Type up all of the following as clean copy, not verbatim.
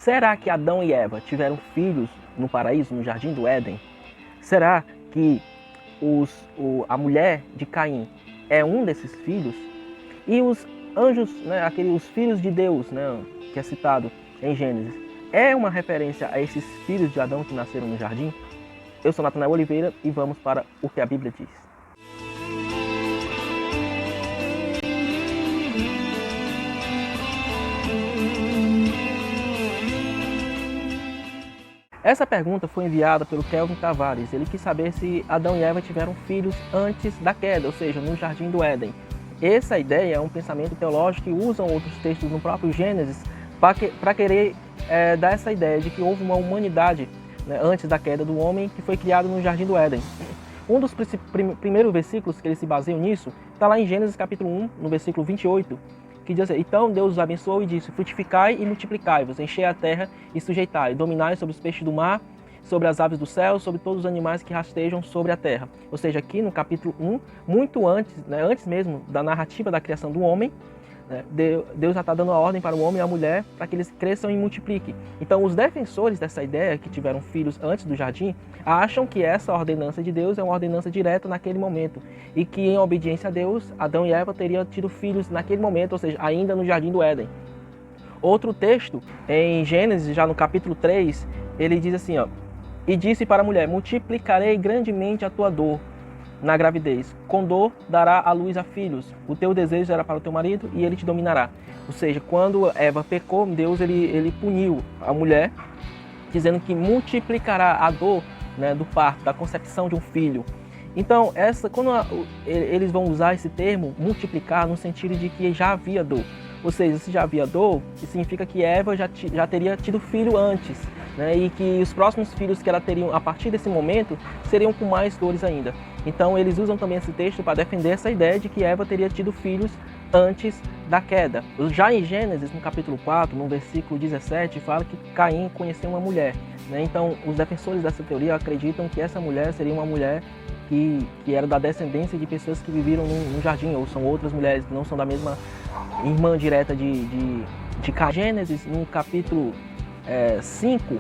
Será que Adão e Eva tiveram filhos no paraíso, no jardim do Éden? Será que a mulher de Caim é um desses filhos? E os anjos, né, os filhos de Deus, né, que é citado em Gênesis, é uma referência a esses filhos de Adão que nasceram no jardim? Eu sou Natanael Oliveira e vamos para o que a Bíblia diz. Essa pergunta foi enviada pelo Kelvin Tavares. Ele quis saber se Adão e Eva tiveram filhos antes da queda, ou seja, no jardim do Éden. Essa ideia é um pensamento teológico que usam outros textos no próprio Gênesis para querer dar essa ideia de que houve uma humanidade, né, antes da queda do homem, que foi criado no jardim do Éden. Um dos primeiros versículos que eles se baseiam nisso está lá em Gênesis capítulo 1, no versículo 28, que diz assim: então Deus os abençoou e disse: frutificai e multiplicai-vos, enchei a terra e sujeitai, dominai sobre os peixes do mar, sobre as aves do céu, sobre todos os animais que rastejam sobre a terra. Ou seja, aqui no capítulo 1, muito antes, né, antes mesmo da narrativa da criação do homem, né, Deus já está dando a ordem para o homem e a mulher para que eles cresçam e multipliquem. Então, os defensores dessa ideia, que tiveram filhos antes do jardim, acham que essa ordenança de Deus é uma ordenança direta naquele momento e que, em obediência a Deus, Adão e Eva teriam tido filhos naquele momento, ou seja, ainda no jardim do Éden. Outro texto, em Gênesis, já no capítulo 3, ele diz assim, ó: e disse para a mulher: multiplicarei grandemente a tua dor na gravidez, com dor dará à luz a filhos, o teu desejo será para o teu marido e ele te dominará. Ou seja, quando Eva pecou, Deus ele puniu a mulher, dizendo que multiplicará a dor, né, do parto, da concepção de um filho. Então, quando eles vão usar esse termo, multiplicar, no sentido de que já havia dor. Ou seja, se já havia dor, isso significa que Eva já teria tido filho antes, né? E que os próximos filhos que ela teria a partir desse momento seriam com mais dores ainda. Então, eles usam também esse texto para defender essa ideia de que Eva teria tido filhos antes da queda. Já em Gênesis, no capítulo 4, no versículo 17, fala que Caim conheceu uma mulher, né? Então, os defensores dessa teoria acreditam que essa mulher seria uma mulher que era da descendência de pessoas que viveram no jardim, ou são outras mulheres que não são da mesma irmã direta de Caim. Gênesis, no capítulo 5,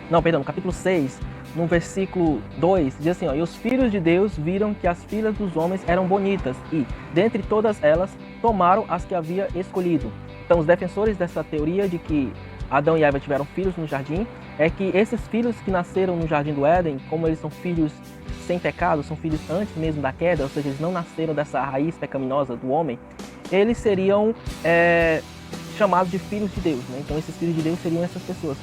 no capítulo 6, no versículo 2, diz assim, ó: e os filhos de Deus viram que as filhas dos homens eram bonitas e, dentre todas elas, tomaram as que havia escolhido. Então, os defensores dessa teoria de que Adão e Eva tiveram filhos no jardim, é que esses filhos que nasceram no jardim do Éden, como eles são filhos sem pecado, são filhos antes mesmo da queda, ou seja, eles não nasceram dessa raiz pecaminosa do homem, eles seriam chamados de filhos de Deus, né? Então, esses filhos de Deus seriam essas pessoas.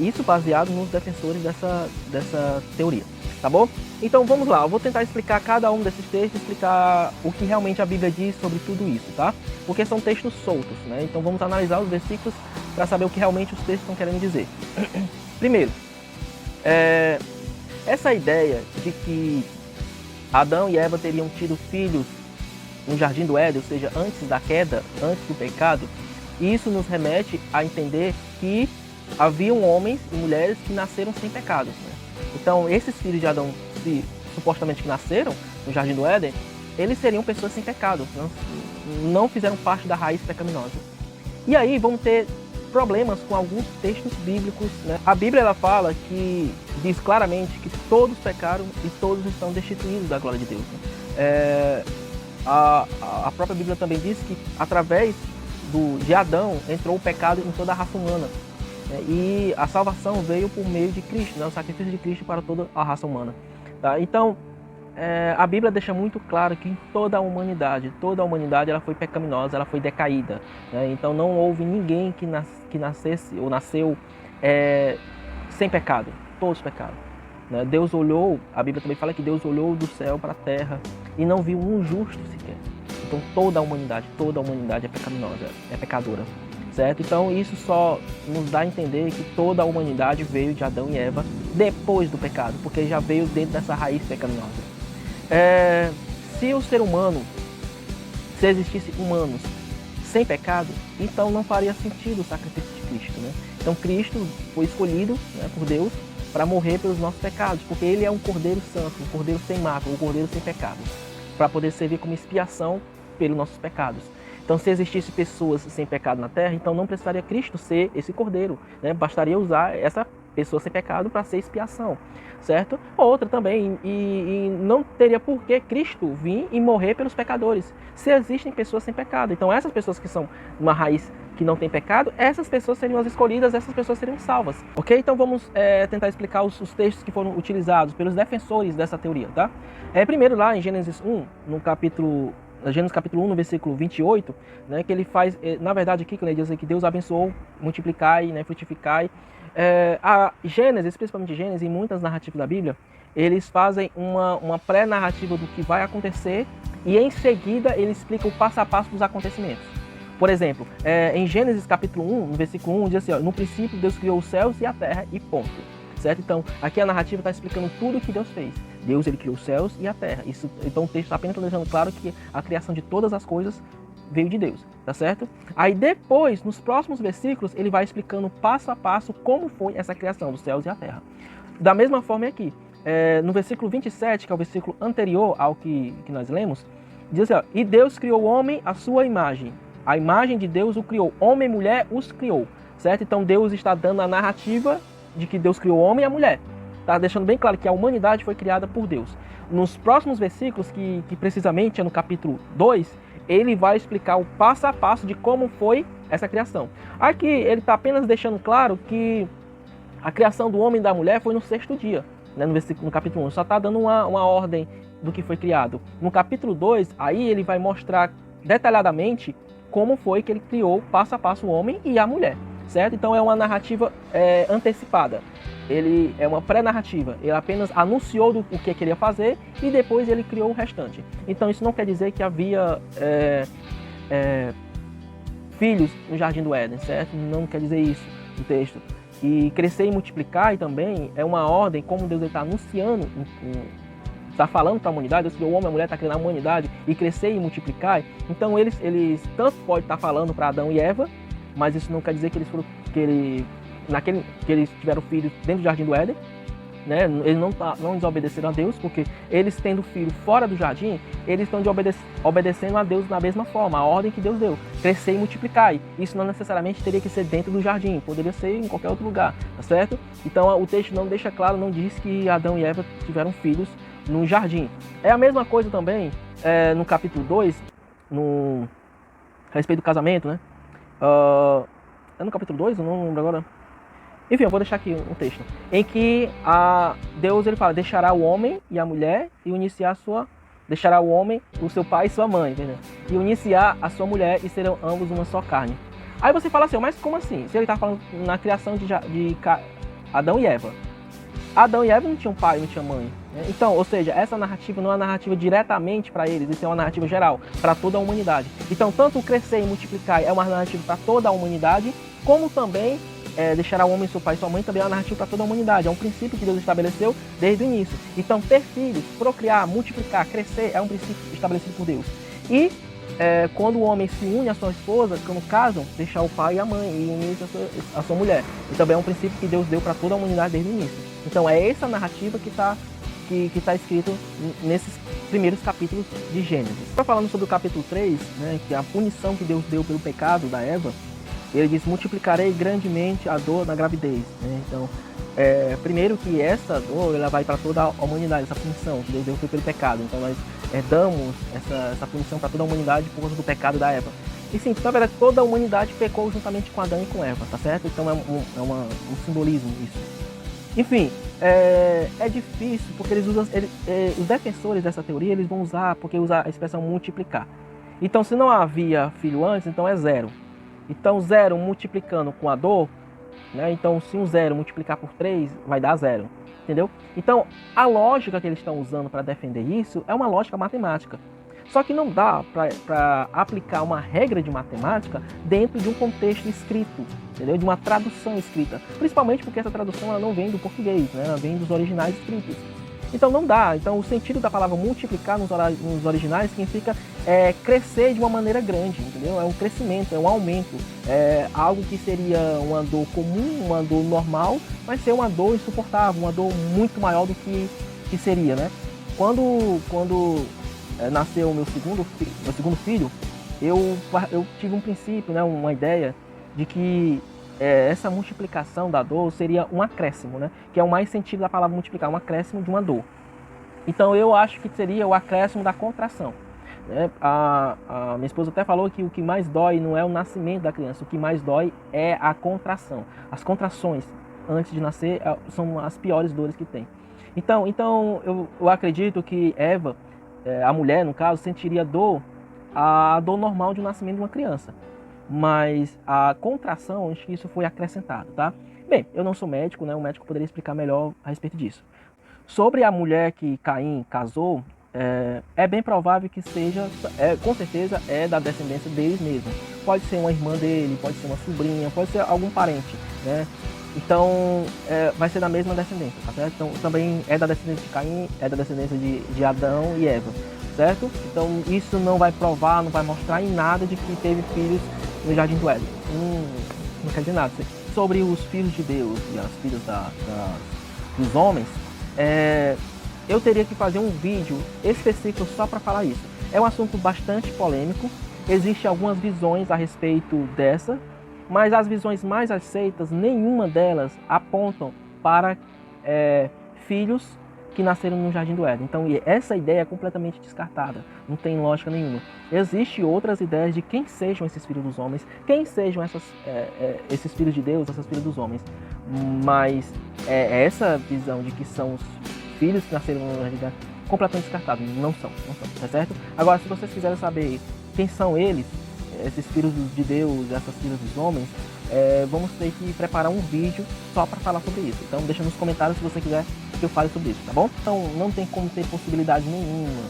Isso baseado nos defensores dessa teoria, tá bom? Então vamos lá, eu vou tentar explicar cada um desses textos, explicar o que realmente a Bíblia diz sobre tudo isso, tá? Porque são textos soltos, né? Então vamos analisar os versículos para saber o que realmente os textos estão querendo dizer. Primeiro, essa ideia de que Adão e Eva teriam tido filhos no jardim do Éden, ou seja, antes da queda, antes do pecado, isso nos remete a entender que haviam homens e mulheres que nasceram sem pecados, né? Então, esses filhos de Adão, supostamente que nasceram no jardim do Éden, eles seriam pessoas sem pecado, não fizeram parte da raiz pecaminosa. E aí vamos ter problemas com alguns textos bíblicos, né? A Bíblia ela fala que diz claramente que todos pecaram e todos estão destituídos da glória de Deus, né? A própria Bíblia também diz que através de Adão entrou o pecado em toda a raça humana. E a salvação veio por meio de Cristo, né? O sacrifício de Cristo para toda a raça humana. Tá? Então, a Bíblia deixa muito claro que toda a humanidade ela foi pecaminosa, ela foi decaída, né? Então, não houve ninguém que nascesse ou nasceu sem pecado, todos pecaram, né? Deus olhou, a Bíblia também fala que Deus olhou do céu para a terra e não viu um justo sequer. Então, toda a humanidade é pecaminosa, é pecadora. Certo? Então isso só nos dá a entender que toda a humanidade veio de Adão e Eva depois do pecado, porque já veio dentro dessa raiz pecaminosa. Se o ser humano, se existisse humanos sem pecado, então não faria sentido o sacrifício de Cristo, né? Então Cristo foi escolhido, né, por Deus para morrer pelos nossos pecados, porque ele é um cordeiro santo, um cordeiro sem mácula, um cordeiro sem pecado, para poder servir como expiação pelos nossos pecados. Então, se existisse pessoas sem pecado na terra, então não precisaria Cristo ser esse cordeiro, né? Bastaria usar essa pessoa sem pecado para ser expiação, certo? Outra também, e não teria por que Cristo vir e morrer pelos pecadores, se existem pessoas sem pecado. Então, essas pessoas que são uma raiz que não tem pecado, essas pessoas seriam as escolhidas, essas pessoas seriam salvas, ok? Então vamos tentar explicar os textos que foram utilizados pelos defensores dessa teoria, tá? Primeiro lá em Gênesis 1, Gênesis capítulo 1, no versículo 28, né, que ele faz, na verdade aqui, quando ele diz que Deus abençoou, multiplicai, né, frutificai. A Gênesis, principalmente Gênesis, e muitas narrativas da Bíblia, eles fazem uma pré-narrativa do que vai acontecer e em seguida ele explica o passo a passo dos acontecimentos. Por exemplo, em Gênesis capítulo 1, no versículo 1, diz assim, ó, no princípio Deus criou os céus e a terra e ponto. Certo? Então, aqui a narrativa está explicando tudo o que Deus fez. Deus, ele criou os céus e a terra. Então o texto está apenas deixando claro que a criação de todas as coisas veio de Deus, tá certo? Aí depois, nos próximos versículos, ele vai explicando passo a passo como foi essa criação dos céus e a terra. Da mesma forma aqui, no versículo 27, que é o versículo anterior ao que nós lemos, diz assim, ó, e Deus criou o homem à sua imagem. A imagem de Deus o criou. Homem e mulher os criou, certo? Então Deus está dando a narrativa de que Deus criou o homem e a mulher. Está deixando bem claro que a humanidade foi criada por Deus. Nos próximos versículos, que precisamente é no capítulo 2, ele vai explicar o passo a passo de como foi essa criação. Aqui ele está apenas deixando claro que a criação do homem e da mulher foi no 6º dia, né? No capítulo 1. Só está dando uma ordem do que foi criado. No capítulo 2, aí ele vai mostrar detalhadamente como foi que ele criou passo a passo o homem e a mulher, certo? Então é uma narrativa antecipada, ele é uma pré-narrativa, ele apenas anunciou o que queria fazer e depois ele criou o restante. Então isso não quer dizer que havia filhos no Jardim do Éden, certo? Não quer dizer isso no texto. E crescer e multiplicar também é uma ordem, como Deus está anunciando, está falando para a humanidade, Deus criou o homem e a mulher, está criando a humanidade, e crescer e multiplicar. Então eles tanto pode estar falando para Adão e Eva, mas isso não quer dizer que eles tiveram filhos dentro do Jardim do Éden, né? Eles não desobedeceram a Deus, porque eles tendo filho fora do jardim, eles estão obedecendo a Deus na mesma forma, a ordem que Deus deu, crescer e multiplicar. Isso não necessariamente teria que ser dentro do jardim, poderia ser em qualquer outro lugar, tá certo? Então o texto não deixa claro, não diz que Adão e Eva tiveram filhos no jardim. É a mesma coisa também no capítulo 2, a respeito do casamento, né? É no capítulo 2? Eu não lembro agora. Enfim, eu vou deixar aqui um texto em que Deus ele fala, deixará o homem e a mulher e deixará o homem, o seu pai e sua mãe, entendeu? E unir-se-á a sua mulher e serão ambos uma só carne. Aí você fala assim, mas como assim? Se ele está falando na criação de Adão e Eva. Adão e Eva não tinham pai, não tinham mãe, né? Então, ou seja, essa narrativa não é uma narrativa diretamente para eles, isso é uma narrativa geral, para toda a humanidade. Então, tanto o crescer e multiplicar é uma narrativa para toda a humanidade, como também deixará o homem, seu pai e sua mãe também é uma narrativa para toda a humanidade. É um princípio que Deus estabeleceu desde o início. Então, ter filhos, procriar, multiplicar, crescer é um princípio estabelecido por Deus. E quando o homem se une à sua esposa, quando casam, deixar o pai e a mãe e unir-se à sua mulher. E também é um princípio que Deus deu para toda a humanidade desde o início. Então, é essa narrativa que está escrito nesses primeiros capítulos de Gênesis. Estou falando sobre o capítulo 3, né, que é a punição que Deus deu pelo pecado da Eva. Ele diz, multiplicarei grandemente a dor na gravidez, né? Então, primeiro que essa dor ela vai para toda a humanidade, essa punição que Deus deu foi pelo pecado. Então nós damos essa punição para toda a humanidade por causa do pecado da Eva. E sim, na verdade toda a humanidade pecou juntamente com Adão e com Eva, tá certo? Então é um simbolismo isso. Enfim, é difícil porque os defensores dessa teoria eles vão usar a expressão multiplicar. Então se não havia filho antes, então é 0. Então 0 multiplicando com a dor, né? Então se um 0 multiplicar por 3 vai dar 0, entendeu? Então a lógica que eles estão usando para defender isso é uma lógica matemática. Só que não dá para aplicar uma regra de matemática dentro de um contexto escrito, entendeu? De uma tradução escrita. Principalmente porque essa tradução ela não vem do português, né? Ela vem dos originais escritos. Então não dá. Então o sentido da palavra multiplicar nos originais significa crescer de uma maneira grande, entendeu? É um crescimento, é um aumento. É algo que seria uma dor comum, uma dor normal, vai ser uma dor insuportável, uma dor muito maior do que seria, né? Quando nasceu meu segundo filho, eu tive um princípio, né, uma ideia de que essa multiplicação da dor seria um acréscimo, né, que é o mais sentido da palavra multiplicar, um acréscimo de uma dor. Então eu acho que seria o acréscimo da contração. Né? A minha esposa até falou que o que mais dói não é o nascimento da criança, o que mais dói é a contração. As contrações antes de nascer são as piores dores que tem. Então eu acredito que Eva, a mulher no caso, sentiria a dor normal de um nascimento de uma criança. Mas a contração, acho que isso foi acrescentado, tá? Bem, eu não sou médico, né? O médico poderia explicar melhor a respeito disso. Sobre a mulher que Caim casou, é bem provável que seja, com certeza, da descendência deles mesmos. Pode ser uma irmã dele, pode ser uma sobrinha, pode ser algum parente, né? Então, vai ser da mesma descendência, tá certo? Então, também é da descendência de Caim, é da descendência de Adão e Eva, certo? Então, isso não vai provar, não vai mostrar em nada de que teve filhos no Jardim do Éden. Não quer dizer nada. Sobre os filhos de Deus e as filhas dos homens, eu teria que fazer um vídeo específico só para falar isso. É um assunto bastante polêmico, existem algumas visões a respeito dessa, mas as visões mais aceitas, nenhuma delas apontam para filhos que nasceram no Jardim do Éden. Então essa ideia é completamente descartada, não tem lógica nenhuma. Existem outras ideias de quem sejam esses filhos dos homens, quem sejam esses filhos de Deus, essas filhas dos homens. Mas essa visão de que são os filhos que nasceram no Jardim do Éden, completamente descartada, não são, tá certo? Agora, se vocês quiserem saber quem são eles, esses filhos de Deus, essas filhas dos homens, vamos ter que preparar um vídeo só para falar sobre isso. Então deixa nos comentários se você quiser que eu fale sobre isso, tá bom? Então não tem como ter possibilidade nenhuma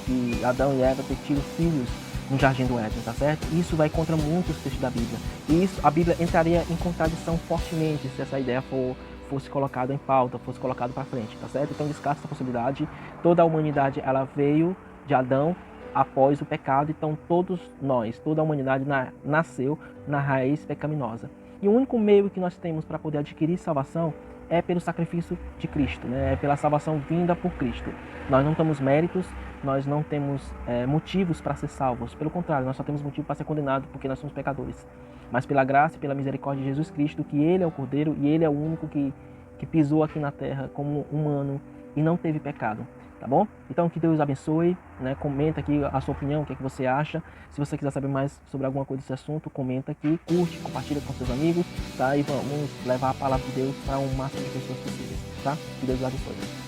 de Adão e Eva ter tido filhos no Jardim do Éden, tá certo? Isso vai contra muitos textos da Bíblia. E a Bíblia entraria em contradição fortemente se essa ideia fosse colocada em pauta, fosse colocada para frente, tá certo? Então descarta essa possibilidade. Toda a humanidade, ela veio de Adão após o pecado, então todos nós, toda a humanidade nasceu na raiz pecaminosa. E o único meio que nós temos para poder adquirir salvação é pelo sacrifício de Cristo, né? É pela salvação vinda por Cristo. Nós não temos méritos, nós não temos motivos para ser salvos. Pelo contrário, nós só temos motivo para ser condenados porque nós somos pecadores. Mas pela graça e pela misericórdia de Jesus Cristo, que Ele é o Cordeiro e Ele é o único que pisou aqui na terra como humano e não teve pecado. Tá bom? Então que Deus abençoe, né? Comenta aqui a sua opinião, o que você acha. Se você quiser saber mais sobre alguma coisa desse assunto, comenta aqui, curte, compartilha com seus amigos, tá? E vamos levar a palavra de Deus para um máximo de pessoas possíveis, tá? Que Deus abençoe.